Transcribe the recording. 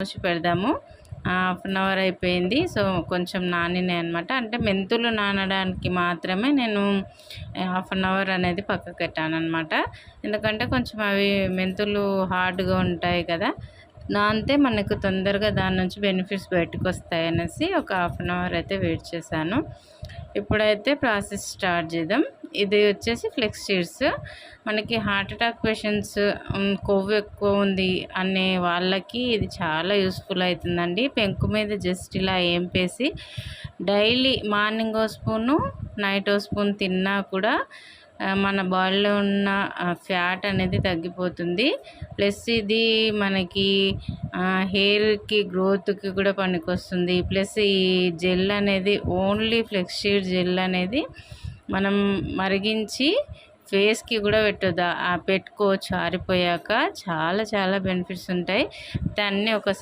పోసి పెడదాము. Half an hour అయిపోయింది. సో కొంచెం నానినాయి అనమాట. అంటే మెంతులు నానడానికి మాత్రమే నేను హాఫ్ అన్ అవర్ అనేది పక్కకు పెట్టాను అనమాట. ఎందుకంటే కొంచెం అవి మెంతులు హార్డ్గా ఉంటాయి కదా, నానితే మనకు తొందరగా దాని నుంచి బెనిఫిట్స్ బయటకు వస్తాయి అనేసి ఒక హాఫ్ అన్ అవర్ అయితే వెయిట్ చేశాను. ఇప్పుడైతే ప్రాసెస్ స్టార్ట్ చేద్దాం. ఇది వచ్చేసి ఫ్లెక్స్ సీడ్స్. మనకి హార్ట్ అటాక్ పేషెంట్స్, కొవ్వు ఎక్కువ ఉంది అనే వాళ్ళకి ఇది చాలా యూస్ఫుల్ అవుతుందండి. పెంకు మీద జస్ట్ ఇలా ఏంపేసి డైలీ మార్నింగ్ ఓ స్పూను, నైట్ ఓ స్పూన్ తిన్నా కూడా మన బాడీలో ఉన్న ఫ్యాట్ అనేది తగ్గిపోతుంది. ప్లస్ ఇది మనకి హెయిర్కి గ్రోత్కి కూడా పనికొస్తుంది. ప్లస్ ఈ జెల్ అనేది ఓన్లీ ఫ్లెక్స్ సీడ్ జెల్ అనేది మనం మరిగించి ఫేస్కి కూడా పెట్టుకోవచ్చు. ఆరిపోయాక చాలా చాలా బెనిఫిట్స్ ఉంటాయి. దాన్ని ఒకసారి